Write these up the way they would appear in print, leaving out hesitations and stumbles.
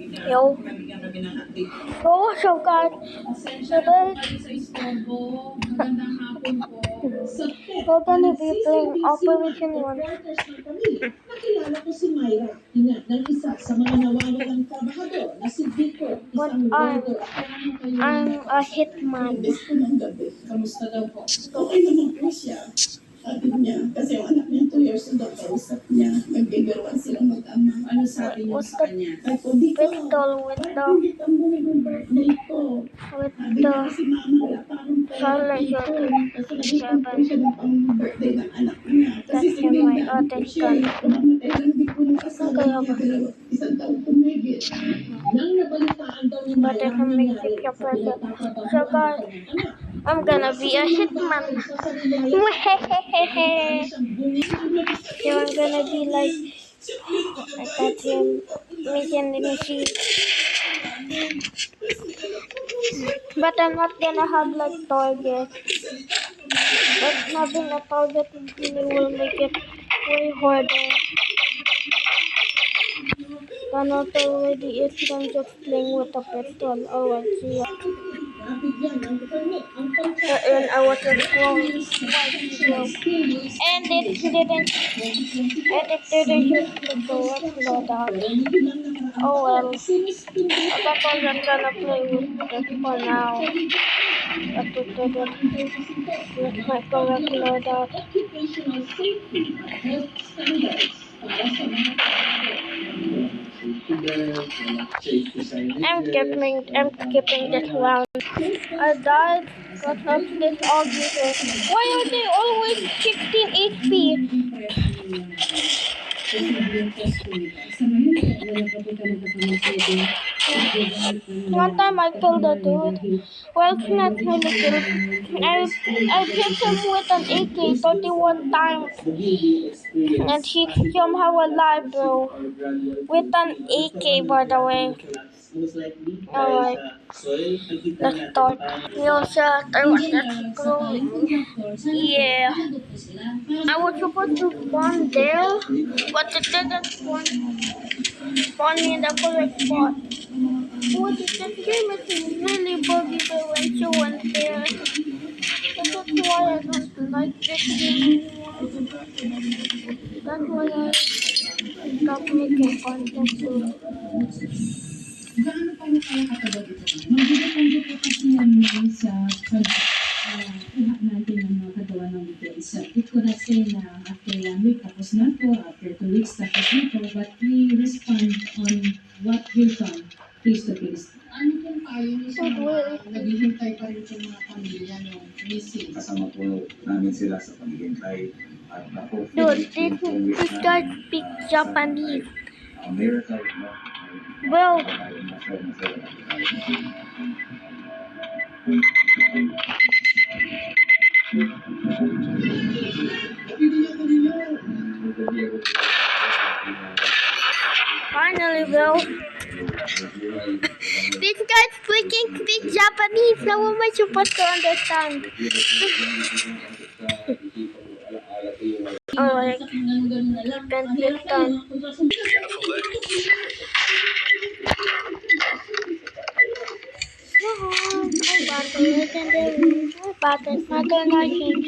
Yo. Oh, so God. Today, we're gonna be playing Operation One. Nakilala ko si Myra, ina ng isa sa mga nawawalang trabahador na si Victor, But isang welder. I'm a hitman. Gusto ng gabi. Kamusta daw po? Okay naman po siya. Sabi niya, kasi yung anak niya 2 years old, kausap niya. Nagbibiruan silang mag-ama. Ano sabi niyo sa kanya? Ay po, di ko. Pistol with the Pingitan mo na yung birthday ko. Sabi niya kasi mama, wala pa akong silencer Kasi nag-isang po siya ng pang-birthday ng anak niya. Kasi that's in my other gun. Mamatay lang di po ng asawa Okay, niya. Isang taon po mahigit. Nang nabalitaan daw ni But I Myra can make nangyari picture sa present. pinagtatrabahuan So ng God, kanyang anak. I'm gonna be a hitman. So I'm gonna be like that mission machine. But I'm not gonna have like target. But having a target will make it way harder than what already is than just playing with a pistol. Oh, I see. And I was just wrong. And it didn't hit the correct loadout. Oh well. I thought I was gonna play with this for now. But it didn't hit my correct loadout. I'm skipping this round. I died because of this augury. Why are they always 16 HP? One time I killed a dude. Well, it's not really killed. I hit him with an AK 31 times. And he's somehow alive though. With an AK, by the way. Alright, let's start. Yo, chat, I was just scrolling. Yeah. I was supposed to spawn there, but it didn't spawn me in the correct spot. Oh, this game is really buggy though when you went there. That's why I don't like this game anymore. That's why I stopped making content too. Gaano pa niya kaya katagal ito? Magbibigay po kasi yan sa kuha natin ng mga kagawa ng videos. It could have say na after 1 week tapos na to, after 2 weeks tapos na to, but we respond on what will come face to face. Ano kung tayo sa mga naghihintay pa rin sa mga pamilya ng missing? Kasama po namin sila sa paghihintay at Dude, this guy speaks Japanese. a miracle, no? Well, finally, Will. This guy's freaking speak Japanese. How am I supposed to understand? Alright, spend this time. I got the legendary. I got the mother liking.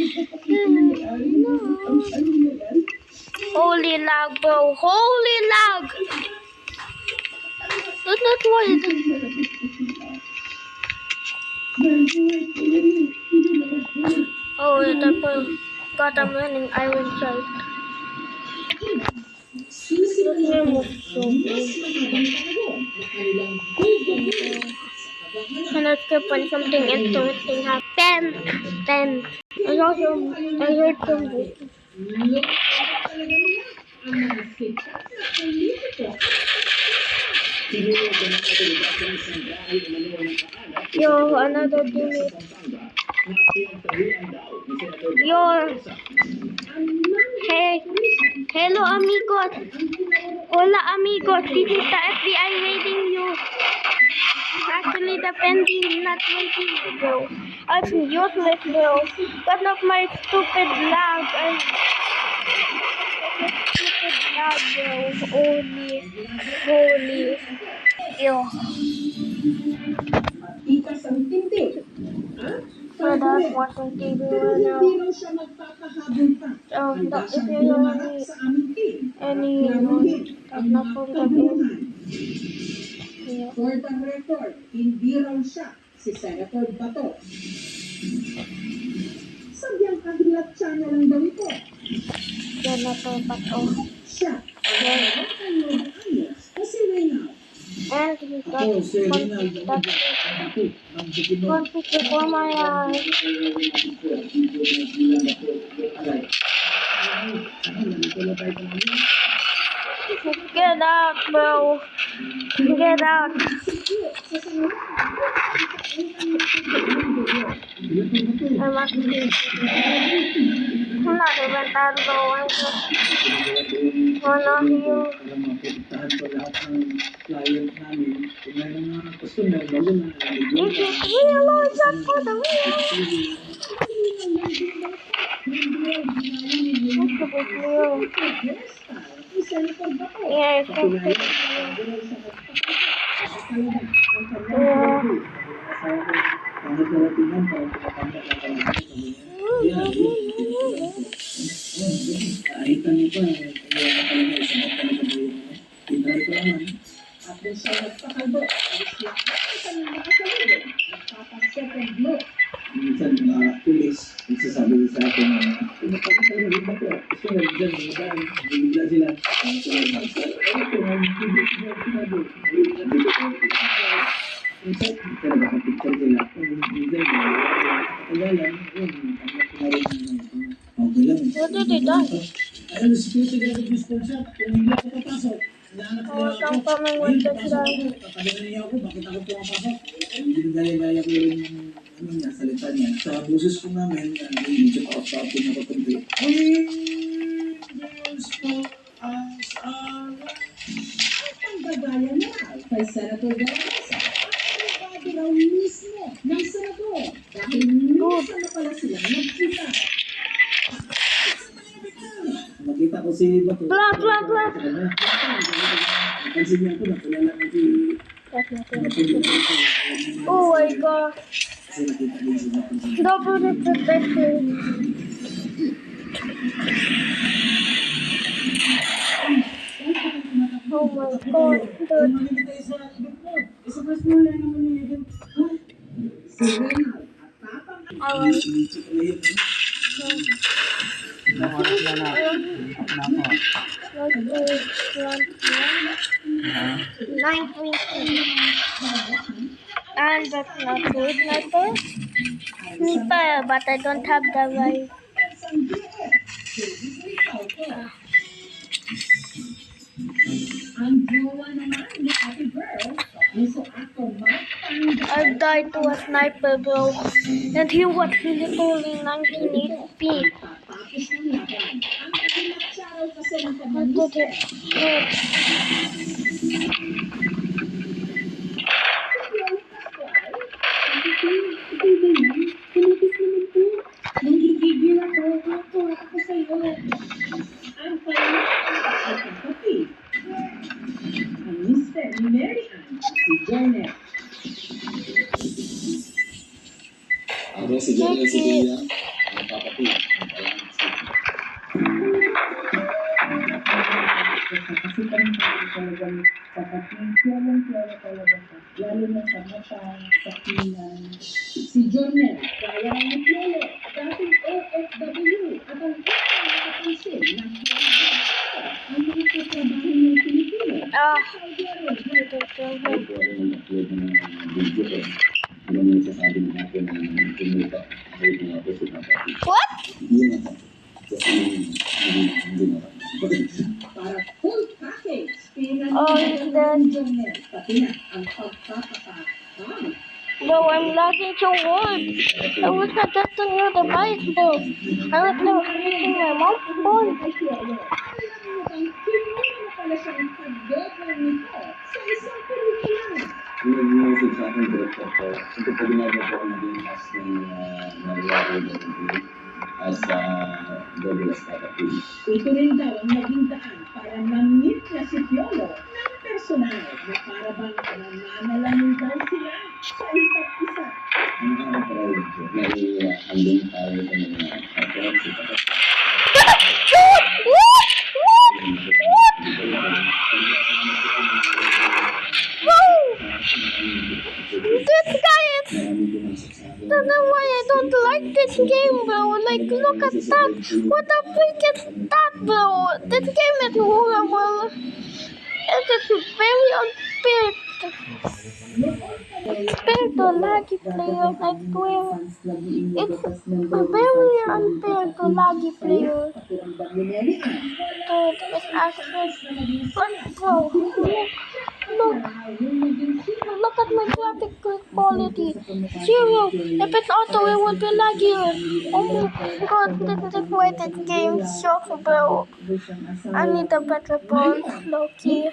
Holy lag, bro. Holy lag. That's not right. Oh, that God, I'm running Iron Sight. Can I skip when something interesting happens? 10. I heard some. Yo, another unit. Yo. Hey. Hello, amigos. Hola, amigos. This is the FBI raiding you. Actually, depending, not waiting, bro. I'm useless, bro. Because of my stupid lag. Stupid lag, bro. Holy. you. Ikas ang tindi. My dad watching TV right now. Hindi raw siya magpapahabol pa. So, Handa if siyang you know bumarap sa aming team. any Laruin ang not mga from the game, kabuhan. yeah. For the record, hindi raw siya si Senator Bato. Sabyang kahilat channel lang daw ito. Senator Bato. Siya ang nakakayod ayos kasi Reynald. And he got Ako, si Rinald, conflict before my eyes. Get out, bro. Get out. I'm actually, I'm not even that low. I'm just one of you. This is real or just for the real? This is real. Yeah, I think it's real. Yeah. At doon siya nagpakalbo. Alis na ako sa mga nakasalubong. Nagpapasecond look. Minsan, pulis, nagsasabi sa akin na pinapakasalarin ba ko? Gusto nga dyan, bigla sila. Minsan, talaga kang picture sila. Minsan, tagalan, okay lang. What did he do? Ayun, security guard gusto siya. Kung hindi ako papasok, Oh, some coming with the guy. Tatanungin niya ako, bakit ako pumapasok? Dinadali-dali ako yung niya, salita niya. Sa boses ko namin, medyo pa-off-topic ako kundi. Ang gagaya na kay Senator Garza. Ang abogado raw mismo ng senador. Dahil minsan na pala sila nagkita. Nakita ko si Bato. Blah, blah, blah. Napansin niya ako, nakilala ko si Oh my god. kasi nakita din si Bato. Double detective. Oh my god, dude. Si Reynald at tapang I was and that's not good, sniper. Sniper, but I don't have the right. ang jowa naman ni Ate Girl. Puso ako matanda. I died to a sniper, bro. And he was literally 1980 feet. Tapos ng laban. Ang kahilat siya raw kasi ng I did it. Good. Nanggigigil ako. Natuwa ako sa'yo. Ang kahilat ay kapatid. Ang mister ni Mary Ann, si Janet. Ako si Jenny Sevilla, ang kapatid. Kasi kami talagang kapatid. Kiyang talaga siya. Lalo na sa mata, sa kinan. Si Janet, kaya ng Lolo, dating OFW, at ang isang nakapansin na ang mga katrabaho ng Pilipino. Ah, Saudi Arabia, I don't kill him. Ito ay nag-upload ng video ko. Ano mo sasabi ng akin na kumita. Ay, mga po si kapatid. What? Yun ako. Kasi hindi na. para full package. Oh, he's dead. Janet, pati na ang pagpapakakam. No, I'm lagging so hard. I was not testing your device though. I was not using my mom's phone. Alam mo bang kinuha na pala siyang pag-double nito sa isang pelikula. Nag-message sa akin director ko. Ito po ginagawa ko ang naging cast ng Mariano as double as kapatid. Ito rin daw ang naging daan para ma-meet na si Piolo ng personal na para bang nananalangin daw sila sa isa't isa. Ang parang naihandling tayo sa mga kapatid. Shoot! What? Wow! This guy is... Don't know why I don't like this game, bro. Like, look at that. What the freak is that, bro? This game is horrible. It is very unfair. Unfair to laggy players, I swear. It's very unfair to laggy players. Dude, it's actually... But, bro, look at my graphic quality. Zero. If it's auto, it would be laggier. Oh my god, this is why this game sucks, bro. I need a better ball, low key.